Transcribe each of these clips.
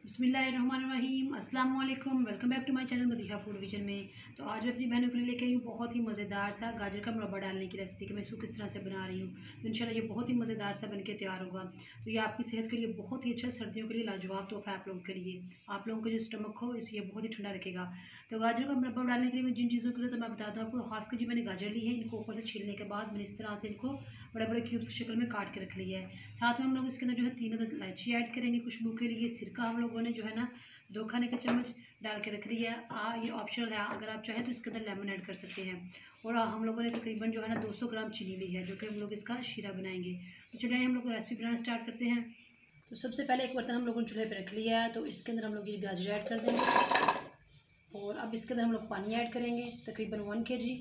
बिस्मिल्लाहिर्रहमानिर्रहीम, अस्सलाम वालेकुम। Welcome back to my channel Madiha food vision में। तो आज मैं अपनी बहनों के लिए लेके आई हूँ बहुत ही मज़ेदार सा गाजर का मुरब्बा डालने की रेसिपी कि मैं इसको किस तरह से बना रही हूँ। तो इंशाल्लाह ये बहुत ही मज़ेदार सा बनके तैयार होगा। तो ये आपकी सेहत के लिए बहुत ही अच्छा, सर्दियों के लिए लाजवाब तोहफा आप लोगों के लिए। आप लोगों का जो स्टमक हो इसे बहुत ही ठंडा रखेगा। तो गाजर का मुरब्बा डालने के लिए मैं जिन चीज़ों की जरूरत मैं बता दूँ आपको। हाफ़ के जी मैंने गाजर ली है, इनको ऊपर से छीलने के बाद मैंने इस तरह से इनको बड़े बड़े क्यूब्स की शक्ल में काट के रख लिया है। साथ में हम लोग इसके अंदर जो है 3 अदद इलायची ऐड करेंगे खुशबू के लिए। सिरका हम लोगों ने जो है ना 2 खाने का चम्मच डाल के रख लिया है। ये ऑप्शनल है, अगर आप चाहें तो इसके अंदर लेमन ऐड कर सकते हैं। और हम लोगों ने तकरीबन जो है ना 200 ग्राम चीनी ली है, जो कि हम लोग इसका शीरा बनाएंगे। तो चलिए हम लोग रेसिपी बनाना स्टार्ट करते हैं। तो सबसे पहले एक बर्तन हम लोगों ने चूल्हे पर रख लिया है, तो इसके अंदर हम लोग ये गाजर ऐड कर देंगे। और अब इसके अंदर हम लोग पानी ऐड करेंगे तकरीबन 1 kg।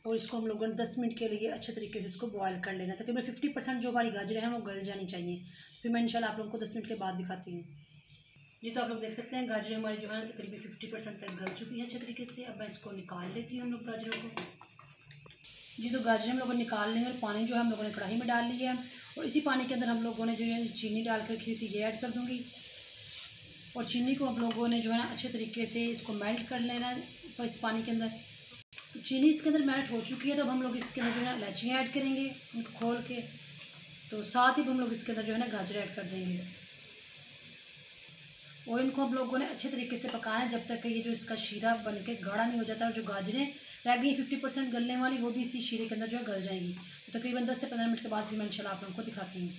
और इसको हम लोगों ने 10 मिनट के लिए अच्छे तरीके से इसको बॉयल कर लेना। तकरीबन 50% जो हमारी गाजर है वो गल जानी चाहिए। फिर मैं इंशाल्लाह आप लोगों को 10 मिनट के बाद दिखाती हूँ। जी, तो आप लोग देख सकते हैं गाजर हमारी जो है तकरीबन 50% तक गल चुकी है अच्छे तरीके से। अब मैं इसको निकाल लेती हूँ हम लोग गाजरों को। जी, तो गाजर हम लोगों ने निकाल लेंगे और पानी जो है हम लोगों ने कढ़ाई में डाल लिया है। और इसी पानी के अंदर हम लोगों ने जो है चीनी डाल कर रखी थी ये ऐड कर दूँगी। और चीनी को हम लोगों ने जो है ना अच्छे तरीके से इसको मेल्ट कर लेना है इस पानी के अंदर। तो चीनी इसके अंदर मेल्ट हो चुकी है, तो अब हम लोग इसके अंदर जो है इलायचियाँ ऐड करेंगे उनको खोल के। तो साथ ही हम लोग इसके अंदर जो है ना गाजर ऐड कर देंगे। और इनको हम लोगों ने अच्छे तरीके से पकाना है जब तक कि ये जो इसका शीरा बन के गाढ़ा नहीं हो जाता। और जो गाजरें रह गई 50% गलने वाली वो भी इसी शीरे के अंदर जो है गल जाएंगी। तो तकरीबन 10 से 15 मिनट के बाद भी मैं इंशाल्लाह आप लोगों को दिखाती हूँ।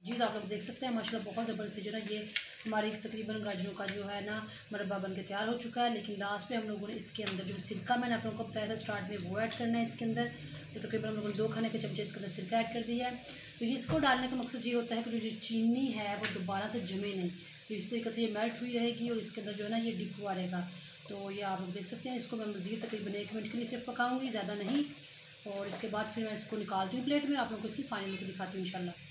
जी, तो आप लोग देख सकते हैं माशाल्लाह बहुत ज़बरदस्त जो है ये हमारी तकरीबन गाजरों का जो है ना मुरब्बा बन के तैयार हो चुका है। लेकिन लास्ट में हम लोगों ने इसके अंदर जो सिरका मैंने आप लोगों को बताया था स्टार्ट में वो ऐड करना है इसके अंदर। तो तकरीबन हम लोगों ने 2 खाने के चमचे इसके अंदर सिरका ऐड कर दिया है। तो इसको डालने का मकसद ये होता है कि जो चीनी है वो दोबारा से जमे नहीं। तो इस तरीके से ये मेल्ट हुई रहेगी और इसके अंदर जो है ना ये डिप हुआ रहेगा। तो ये आप लोग देख सकते हैं। इसको मैं मज़ीद तकरीबन 1 मिनट के लिए सिर्फ पकाऊंगी, ज़्यादा नहीं। और इसके बाद फिर मैं इसको निकालती हूँ प्लेट में, आप लोगों को इसकी फाइनल लुक दिखाती हूँ इंशाल्लाह।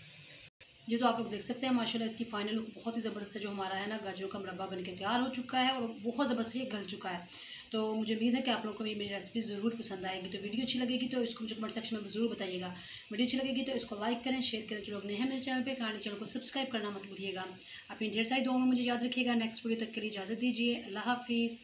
जी, तो आप लोग देख सकते हैं माशाल्लाह इसकी फाइनल लुक बहुत ही ज़बरदस्त जो हमारा है ना गाजरों का मुरब्बा बनके तैयार हो चुका है और बहुत ज़बरदस्त ये गल चुका है। तो मुझे उम्मीद है कि आप लोगों को ये मेरी रेसिपी ज़रूर पसंद आएगी। तो वीडियो अच्छी लगेगी तो इसको मुझे कमेंट सेक्शन में ज़रूर बताइएगा। वीडियो अच्छी लगेगी तो इसको लाइक करें, शेयर करें। जो लोग नए हैं मेरे चैनल पे चैनल को सब्सक्राइब करना मत भूलिएगा। अपनी ढेर सारी दुआओं में मुझे याद रखिएगा। नेक्स्ट वीडियो तक के लिए इजाज़त दीजिए। अल्लाह हाफिज़।